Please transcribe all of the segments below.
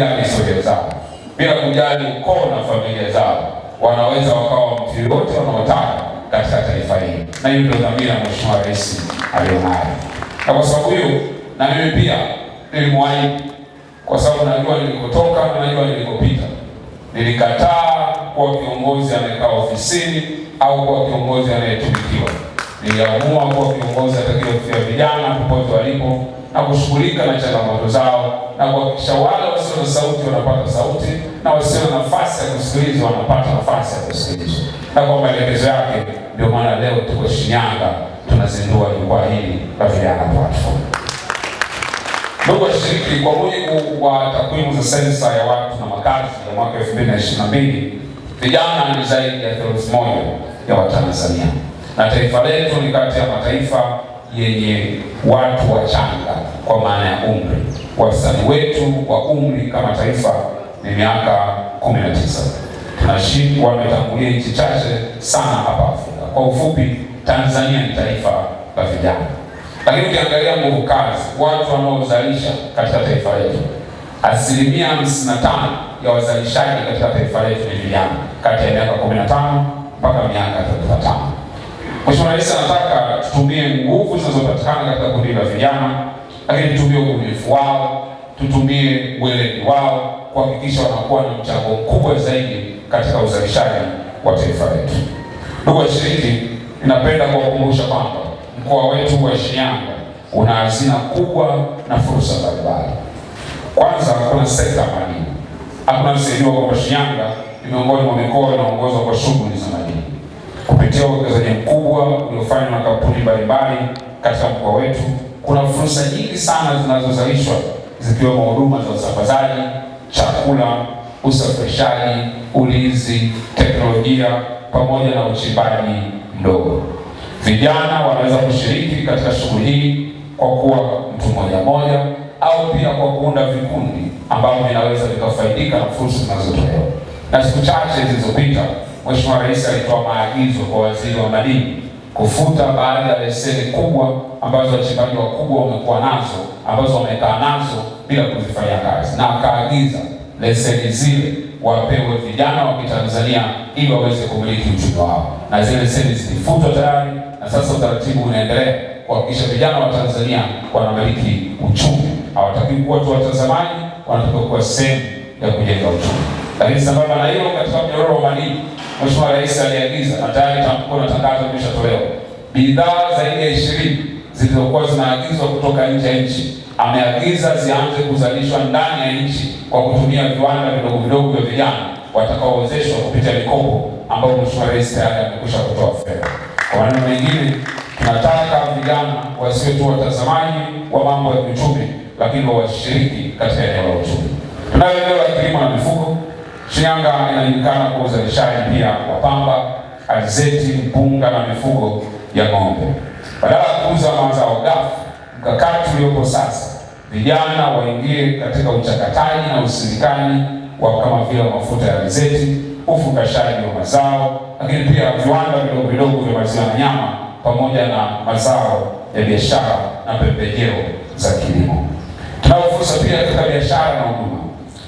historia zao, bila kujali ukoo na familia zao, wanaweza wakawa mtu yoyote wanaotaka katika taifa hili, na hiyo ndio dhamira Mheshimiwa Rais alionayo. Na kwa sababu hiyo, na mimi pia nilimwahidi, kwa sababu najua nilikotoka na najua nilikopita. Nilikataa kuwa kiongozi anayekaa ofisini au kuwa kiongozi anayetumikiwa. Niliamua kuwa kiongozi atakayefikia vijana popote walipo na kushughulika na changamoto zao na kuhakikisha wale wasio na sauti wanapata sauti na wasio na nafasi ya kusikilizwa wanapata nafasi ya kusikilizwa. Na kwa maelekezo yake ndio maana leo tuko Shinyanga tunazindua jukwaa hili la vijana platform. Ndugu washiriki, kwa mujibu wa takwimu za sensa ya watu na makazi ya mwaka 2022, vijana ni zaidi ya 1/3 ya Watanzania, na taifa letu ni kati ya mataifa yenye watu wachanga kwa maana ya umri. Wastani wetu wa umri kama taifa ni miaka 19. Tunashindwa, wametangulia nchi chache sana hapa Afrika. Kwa ufupi, Tanzania ni taifa la vijana. Lakini ukiangalia nguvu kazi, watu wanaozalisha katika taifa letu, 55% ya wazalishaji katika taifa letu ni vijana kati ya miaka 15 mpaka miaka 35. Mheshimiwa Rais anataka tutumie nguvu zinazopatikana katika kundi la vijana, lakini tutumie ubunifu wao, tutumie weledi wao kuhakikisha wanakuwa na mchango mkubwa zaidi katika uzalishaji wa taifa letu. Ndugu washiriki, ninapenda kuwakumbusha kwamba mkoa wetu wa Shinyanga una hazina kubwa na fursa mbalimbali. Kwanza, kuna sekta ya madini. Hakuna msaidiwa kwamba Shinyanga ni miongoni mwa mikoa inaongozwa kwa shughuli za madini. Kupitia uwekezaji mkubwa uliofanywa na kampuni mbalimbali katika mkoa wetu, kuna fursa nyingi sana zinazozalishwa zikiwemo huduma za usambazaji, chakula, usafirishaji, ulinzi, teknolojia pamoja na uchimbaji mdogo. Vijana wanaweza kushiriki katika shughuli hii kwa kuwa mtu mmoja au pia kwa kuunda vikundi ambavyo vinaweza vikafaidika na fursa zinazotolewa. Na siku chache zilizopita, Mheshimiwa Rais alitoa maagizo kwa Waziri wa Madini kufuta baadhi ya leseni kubwa ambazo wachimbaji wakubwa wamekuwa nazo, ambazo wamekaa nazo bila kuzifanyia kazi, na akaagiza leseni zile wapewe vijana wa Kitanzania ili waweze kumiliki uchumi wao. Na zile leseni zilifutwa tayari, na sasa utaratibu unaendelea kuhakikisha vijana wa Tanzania wanamiliki uchumi. Hawatakiwi kuwa tu watazamaji, wanatakiwa kuwa sehemu ya kujenga uchumi. Lakini sambamba na hilo, katika mnyororo wa madini, Mheshimiwa Rais aliagiza na tayari tamko na tangazo limeshatolewa, bidhaa zaidi ya 20 zilizokuwa zinaagizwa kutoka nje ya nchi ameagiza zianze kuzalishwa ndani ya nchi kwa kutumia viwanda vidogo vidogo vya vijana watakaowezeshwa kupitia mikopo ambayo Mheshimiwa Rais tayari amekwisha kutoa fedha. Kwa maneno mengine, tunataka vijana wasiwe tu watazamaji wa mambo ya uchumi, lakini washiriki katika eneo la uchumi. Tunayo eneo la kilimo na mifugo. Shinyanga inajulikana kwa uzalishaji pia wa pamba, alizeti, mpunga na mifugo ya ng'ombe. Badala ya kuuza mazao ghafi, mkakati uliopo sasa, vijana waingie katika uchakataji na usindikaji wa kama vile mafuta ya alizeti, ufungashaji wa mazao, lakini pia viwanda vidogo vidogo vya maziwa na nyama, pamoja na mazao ya biashara na pembejeo za kilimo. Tunayo fursa pia katika biashara na huduma.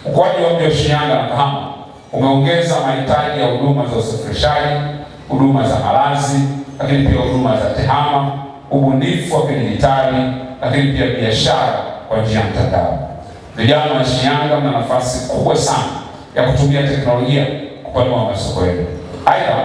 Ukuaji wa mji wa Shinyanga na Kahama umeongeza mahitaji ya huduma za usafirishaji, huduma za malazi, lakini pia huduma za tehama, ubunifu wa kidijitali, lakini pia biashara kwa njia ya mtandao. Vijana wa Shinyanga mna nafasi kubwa sana ya kutumia teknolojia kupanua masoko yenu. Aidha,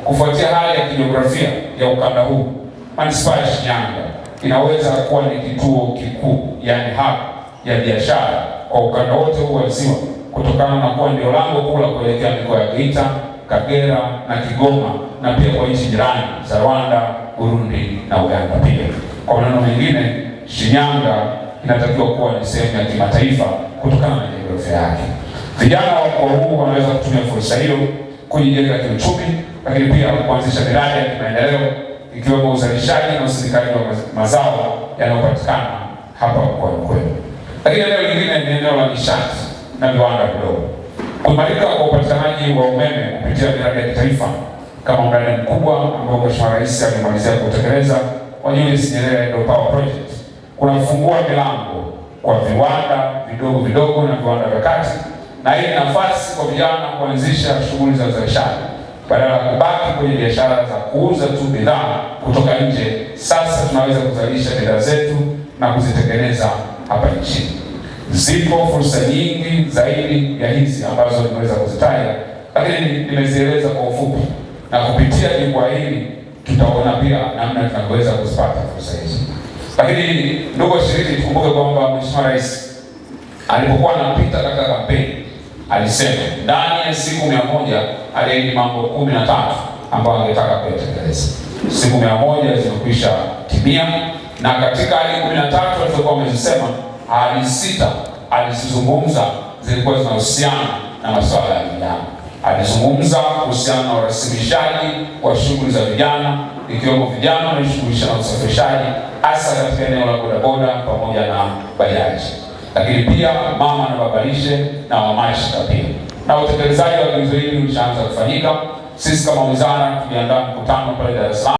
kufuatia hali ya kijiografia ya ukanda huu, manispaa ya Shinyanga inaweza kuwa ni kituo kikuu, yani hub ya biashara kwa ukanda wote huu wa ziwa, kutokana na kuwa ndio lango kuu la kuelekea mikoa ya Geita, Kagera na Kigoma, na pia kwa nchi jirani za Rwanda, Burundi na Uganda pia. Kwa maneno mengine, Shinyanga inatakiwa kuwa ni sehemu ya kimataifa kutokana na jiografia yake. Vijana wa mkoa huu wanaweza kutumia fursa hiyo kujijenga kiuchumi, lakini pia kuanzisha miradi ya kimaendeleo ikiwemo uzalishaji na usindikaji wa mazao yanayopatikana hapa mkoani kwetu. Lakini eneo lingine ni eneo la nishati na viwanda vidogo. Kuimarika kwa upatikanaji wa umeme kupitia miradi ya kitaifa kama mradi mkubwa ambao Mheshimiwa Rais alimalizia kutekeleza wa Julius Nyerere Power Project kunafungua milango kwa viwanda vidogo vidogo na viwanda vya kati, na hii nafasi kwa vijana kuanzisha shughuli za uzalishaji badala ya kubaki kwenye biashara za kuuza tu bidhaa kutoka nje. Sasa tunaweza kuzalisha bidhaa zetu na kuzitengeneza hapa nchini. Zipo fursa nyingi zaidi ya hizi ambazo nimeweza kuzitaja, lakini nimezieleza kwa ufupi, na kupitia jukwaa hili tutaona pia namna tunavyoweza kuzipata fursa hizi. Lakini ndugu washiriki, tukumbuke kwamba Mheshimiwa Rais alipokuwa anapita katika kampeni alisema ndani ya siku 100 aliahidi mambo 13 ambayo angetaka kuyatekeleza. Siku 100 zimekwisha timia, na katika ahadi 13 alizokuwa amezisema, ahadi 6 alizizungumza zilikuwa zinahusiana na masuala ya vijana. Alizungumza kuhusiana na urasimishaji wa shughuli za vijana, ikiwemo vijana wanashughulisha na usafirishaji hasa katika eneo la bodaboda pamoja na bajaji, lakini pia mama na babalishe na wamachinga pia. Na utekelezaji wa agizo hili ulishaanza kufanyika. Sisi kama wizara tuliandaa mkutano pale Dar es Salaam.